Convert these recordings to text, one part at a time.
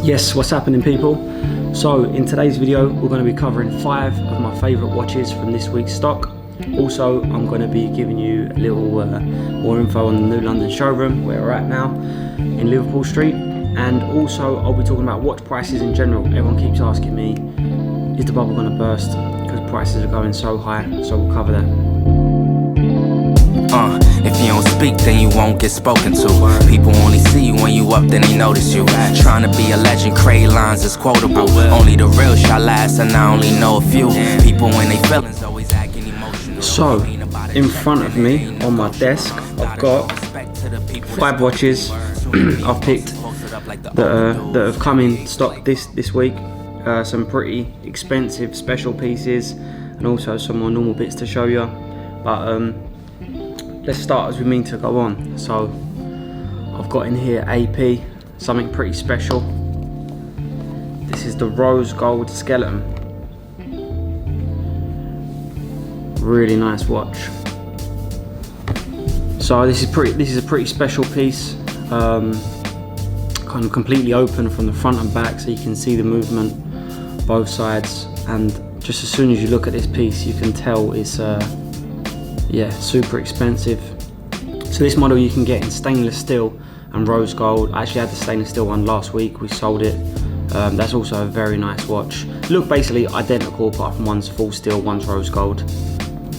Yes, what's happening, people? So in today's video we're going to be covering 5 of my favourite watches from this week's stock. Also, I'm going to be giving you a little more info on the new London showroom where we're at now in Liverpool Street, and also I'll be talking about watch prices in general. Everyone keeps asking me, is the bubble going to burst? Because prices are going so high, so we'll cover that. If you don't speak, then you won't get spoken to. People only see you when you up, then they notice you. Trying to be a legend, create lines is quotable. Only the real shall last, and I only know a few. People when they feelings always acting emotional. So, in front of me on my desk, I've got 5 watches I've picked that have come in stock this week. Some pretty expensive special pieces, and also some more normal bits to show you. But let's start as we mean to go on. So I've got in here AP, something pretty special. This is the rose gold skeleton. Really nice watch. So this is a pretty special piece. Kind of completely open from the front and back, so you can see the movement both sides. And just as soon as you look at this piece, you can tell it's yeah, super expensive. So this model you can get in stainless steel and rose gold. I actually had the stainless steel one last week, we sold it. That's also a very nice watch. Look basically identical, apart from one's full steel, one's rose gold.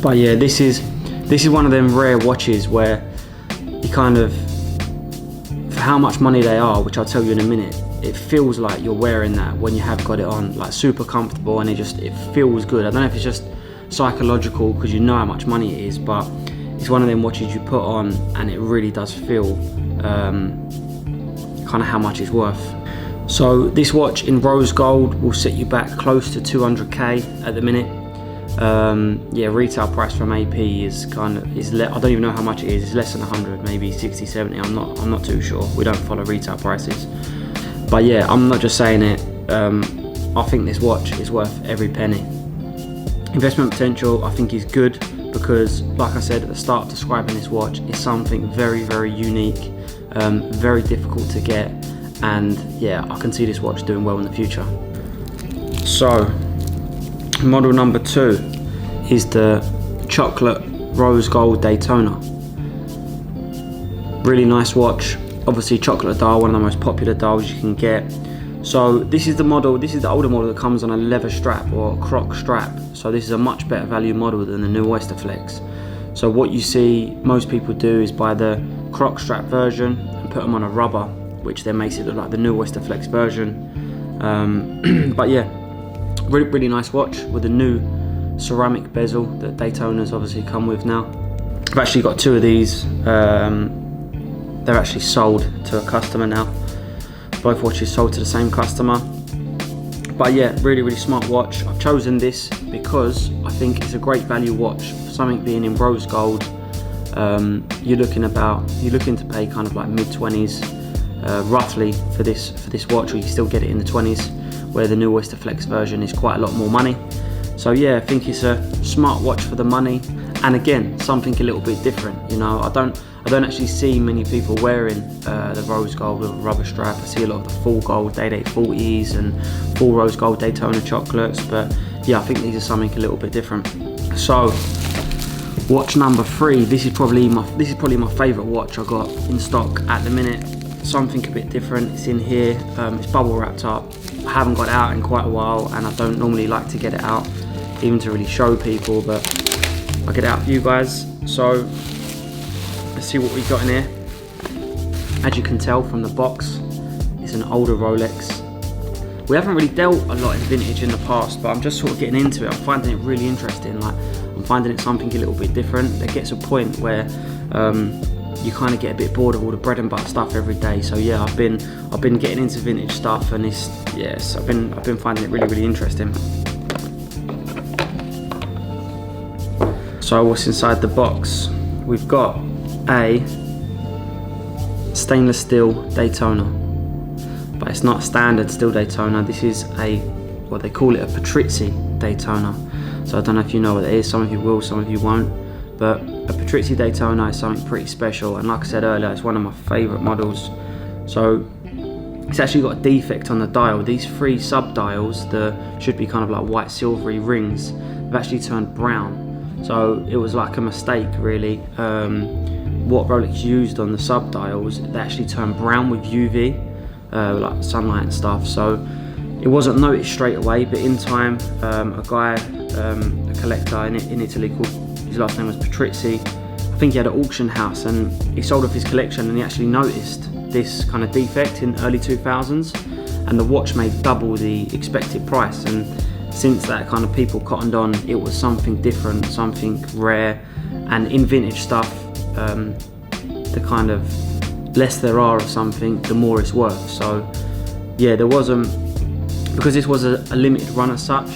But yeah, this is one of them rare watches where you kind of, for how much money they are, which I'll tell you in a minute, it feels like you're wearing that when you have got it on, like super comfortable, and it feels good. I don't know if it's just psychological because you know how much money it is, but it's one of them watches you put on and it really does feel kind of how much it's worth. So this watch in rose gold will set you back close to 200k at the minute. Yeah, retail price from AP is I don't even know how much it is. It's less than 100, maybe 60, 70. I'm not too sure. We don't follow retail prices. But yeah, I'm not just saying it. I think this watch is worth every penny. Investment potential I think is good because, like I said at the start describing this watch, it's something very, very unique, very difficult to get, and yeah, I can see this watch doing well in the future. So model number 2 is the chocolate rose gold Daytona. Really nice watch. Obviously chocolate dial, one of the most popular dials you can get. So this is the model, this is the older model that comes on a leather strap or a croc strap. So this is a much better value model than the new Oyster Flex. So what you see most people do is buy the croc strap version and put them on a rubber, which then makes it look like the new Oyster Flex version. But yeah, really, really nice watch with a new ceramic bezel that Daytonas obviously come with now. I've actually got 2 of these. They're actually sold to a customer now. Both watches sold to the same customer. But yeah, really, really smart watch. I've chosen this because I think it's a great value watch. For something being in rose gold, you're looking to pay kind of like mid-20s roughly for this watch, or you still get it in the 20s, where the new Oyster Flex version is quite a lot more money. So yeah, I think it's a smart watch for the money, and again, something a little bit different. You know, I don't actually see many people wearing the rose gold with a rubber strap. I see a lot of the full gold Day-Date 40s and full rose gold Daytona chocolates, but yeah, I think these are something a little bit different. So watch number 3. This is probably my favourite watch I got in stock at the minute. Something a bit different. It's in here. It's bubble wrapped up. I haven't got it out in quite a while, and I don't normally like to get it out even to really show people, but I'll get it out for you guys. So let's see what we got in here. As you can tell from the box, it's an older Rolex. We haven't really dealt a lot in vintage in the past, but I'm just sort of getting into it. I'm finding it really interesting. Like, I'm finding it something a little bit different. There gets a point where you kind of get a bit bored of all the bread and butter stuff every day. So yeah, I've been getting into vintage stuff, and I've been finding it really, really interesting. So what's inside the box? We've got a stainless steel Daytona, but it's not a standard steel Daytona. This is what they call it, a Patrizzi Daytona. So I don't know if you know what it is. Some of you will, some of you won't. But a Patrizzi Daytona is something pretty special, and like I said earlier, it's one of my favourite models. So it's actually got a defect on the dial. These 3 sub dials, should be kind of like white silvery rings, have actually turned brown. So it was like a mistake really. What Rolex used on the sub dials, they actually turned brown with UV, like sunlight and stuff. So it wasn't noticed straight away, but in time, a guy, a collector in Italy, his last name was Patrizzi. I think he had an auction house and he sold off his collection, and he actually noticed this kind of defect in early 2000s, and the watch made double the expected price. And since that, kind of people cottoned on it was something different, something rare. And in vintage stuff, the kind of less there are of something, the more it's worth. So yeah, there wasn't, because this was a limited run as such,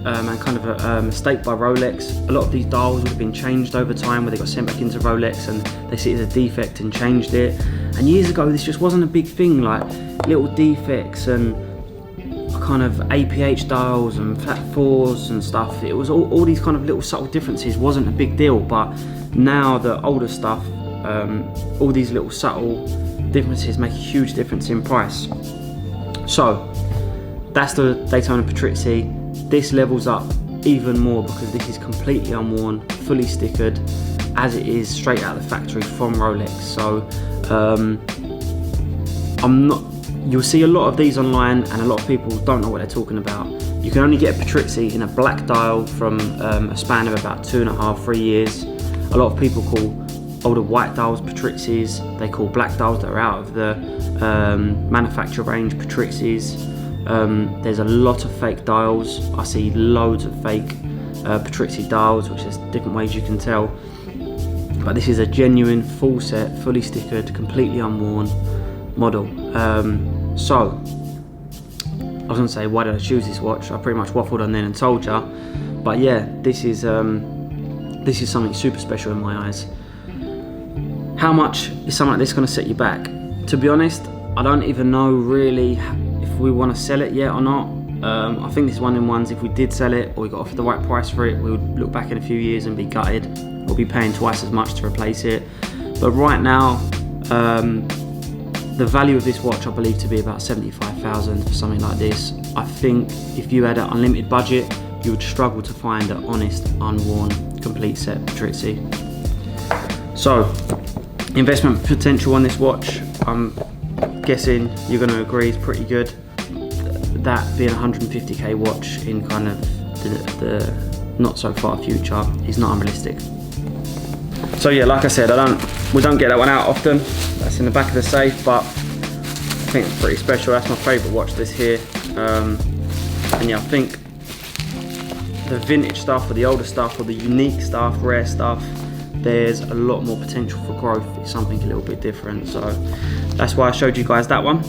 and kind of a mistake by Rolex. A lot of these dials would have been changed over time, where they got sent back into Rolex and they see it as a defect and changed it. And years ago, this just wasn't a big thing, like little defects and kind of APH dials and flat 4s and stuff. It was all these kind of little subtle differences wasn't a big deal. But now the older stuff, all these little subtle differences make a huge difference in price. So that's the Daytona Patrizzi. This levels up even more because this is completely unworn, fully stickered, as it is straight out of the factory from Rolex. So you'll see a lot of these online, and a lot of people don't know what they're talking about. You can only get a Patrizzi in a black dial from a span of about 2.5–3 years. A lot of people call older white dials Patrizzis. They call black dials that are out of the manufacturer range Patrizzis. There's a lot of fake dials. I see loads of fake Patrizzi dials, which there's different ways you can tell. But this is a genuine, full set, fully stickered, completely unworn model. So I was gonna say, why did I choose this watch? I pretty much waffled on then and told ya. But yeah, this is something super special in my eyes. How much is something like this gonna set you back? To be honest, I don't even know really if we want to sell it yet or not. I think this is one of the ones, if we did sell it or we got offered the right price for it, we would look back in a few years and be gutted, or be paying twice as much to replace it. But right now, the value of this watch I believe to be about 75,000 for something like this. I think if you had an unlimited budget, you would struggle to find an honest, unworn, complete set Patrizzi. So, investment potential on this watch, I'm guessing you're going to agree, is pretty good. That being a 150k watch in kind of the not so far future is not unrealistic. So yeah, like I said, we don't get that one out often. That's in the back of the safe, but I think it's pretty special. That's my favourite watch, this here. And yeah, I think the vintage stuff or the older stuff or the unique stuff, rare stuff, there's a lot more potential for growth. It's something a little bit different. So that's why I showed you guys that one.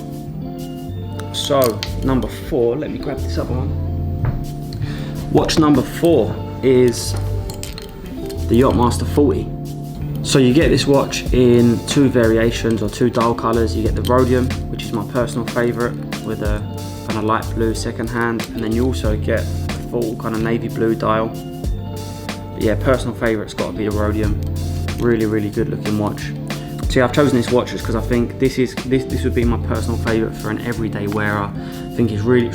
So number 4, let me grab this other one. Watch number 4 is the Yacht-Master 40. So you get this watch in 2 variations or 2 dial colours. You get the rhodium, which is my personal favourite, with a kind of light blue second hand, and then you also get a full kind of navy blue dial. But yeah, personal favourite's got to be the rhodium. Really, really good looking watch. See, I've chosen this watch because I think this would be my personal favourite for an everyday wearer. I think it's really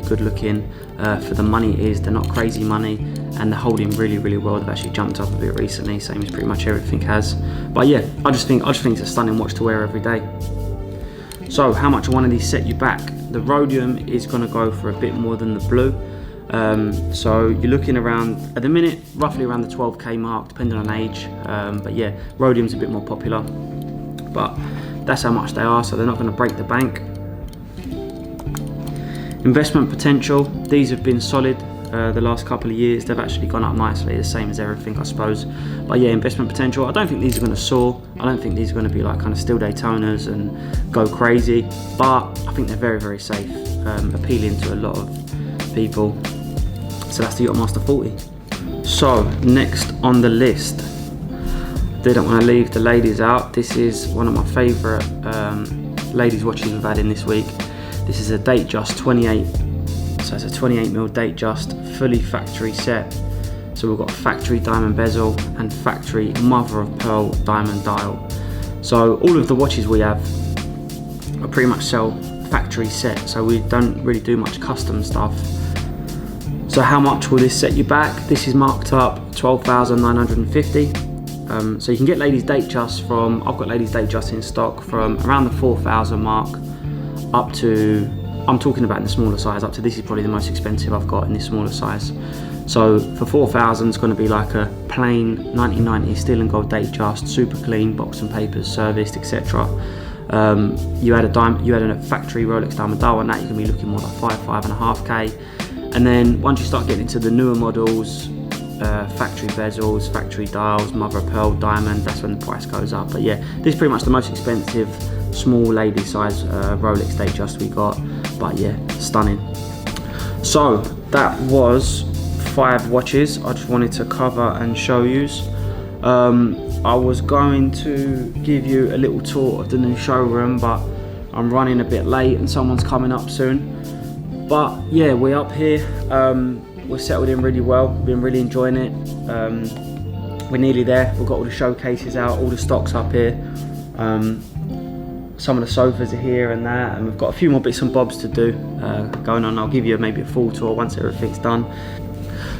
good looking for the money it is. They're not crazy money, and they're holding really well. They've actually jumped up a bit recently, same as pretty much everything has. But yeah, I just think it's a stunning watch to wear every day. So how much one of these set you back? The rhodium is going to go for a bit more than the blue. So you're looking around, at the minute, roughly around the 12k mark, depending on age. But yeah, rhodium's a bit more popular. But that's how much they are, so they're not going to break the bank. Investment potential, these have been solid the last couple of years. They've actually gone up nicely, the same as everything, I suppose. But yeah, investment potential, I don't think these are going to soar. I don't think these are going to be like kind of steel Daytonas and go crazy, but I think they're very safe, appealing to a lot of people. So that's the Yacht-Master 40. So next on the list, didn't want to leave the ladies out. This is one of my favourite ladies watches we've had in this week. This is a Datejust 28, so it's a 28mm Datejust, fully factory set. So we've got a factory diamond bezel and factory mother of pearl diamond dial. So all of the watches we have are pretty much sell factory set, so we don't really do much custom stuff. So how much will this set you back? This is marked up 12,950. So you can get ladies Datejust from, I've got ladies Datejust in stock from around the 4,000 mark up to, I'm talking about in the smaller size, up to, this is probably the most expensive I've got in this smaller size. So for 4,000 it's going to be like a plain 1990 steel and gold Datejust, super clean, box and papers, serviced, etc. You add a factory Rolex diamond dial on that, you can be looking more like 5.5K. And then once you start getting into the newer models, factory bezels, factory dials, mother of pearl, diamond, that's when the price goes up. But yeah, this is pretty much the most expensive small lady size Rolex Datejust we got, but yeah, stunning. So that was 5 watches I just wanted to cover and show you. I was going to give you a little tour of the new showroom, but I'm running a bit late and someone's coming up soon. But yeah, we're up here. We're settled in really well. We've been really enjoying it. We're nearly there. We've got all the showcases out, all the stocks up here. Some of the sofas are here and that, and we've got a few more bits and bobs to do going on. I'll give you maybe a full tour once everything's done.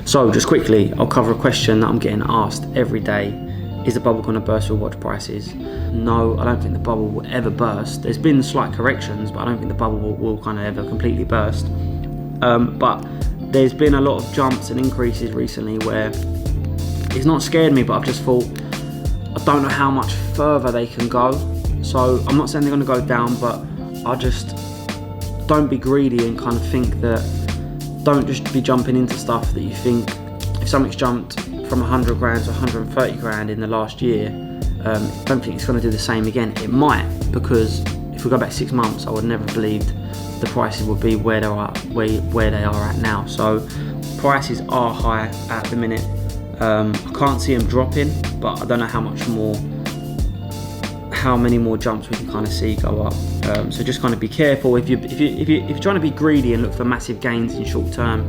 So just quickly, I'll cover a question that I'm getting asked every day. Is the bubble going to burst with watch prices? No, I don't think the bubble will ever burst. There's been slight corrections, but I don't think the bubble will kind of ever completely burst. But there's been a lot of jumps and increases recently where it's not scared me, but I've just thought, I don't know how much further they can go. So I'm not saying they're going to go down, but I just don't be greedy and kind of think that, don't just be jumping into stuff that you think, if something's jumped from 100 grand to 130 grand in the last year, don't think it's going to do the same again. It might, because if we go back 6 months, I would never have believed the prices would be where they are at now. So prices are high at the minute. I can't see them dropping, but I don't know how many more jumps we can kind of see go up. So just kind of be careful. If you're trying to be greedy and look for massive gains in short term,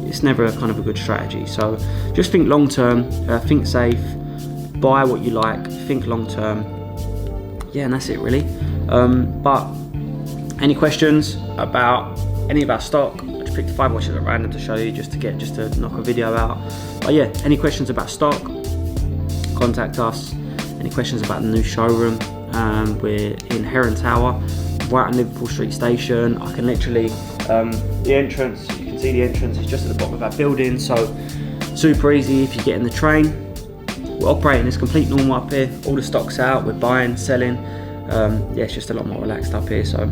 it's never a kind of a good strategy. So just think long term, think safe, buy what you like, think long term. Yeah, and that's it really. But any questions about any of our stock? I just picked 5 watches at random to show you, just to knock a video out. But yeah, any questions about stock, contact us. Any questions about the new showroom? We're in Heron Tower, right on Liverpool Street Station. I can literally, the entrance, you can see the entrance is just at the bottom of our building, so super easy if you get in the train. We're operating as complete normal up here. All the stock's out, we're buying, selling. Yeah, it's just a lot more relaxed up here, so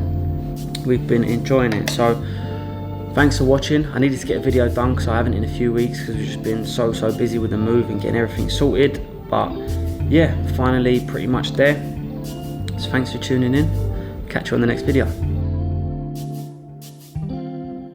we've been enjoying it. So thanks for watching. I needed to get a video done because I haven't in a few weeks, because we've just been so busy with the move and getting everything sorted. But yeah, finally pretty much there. So thanks for tuning in. Catch you on the next video.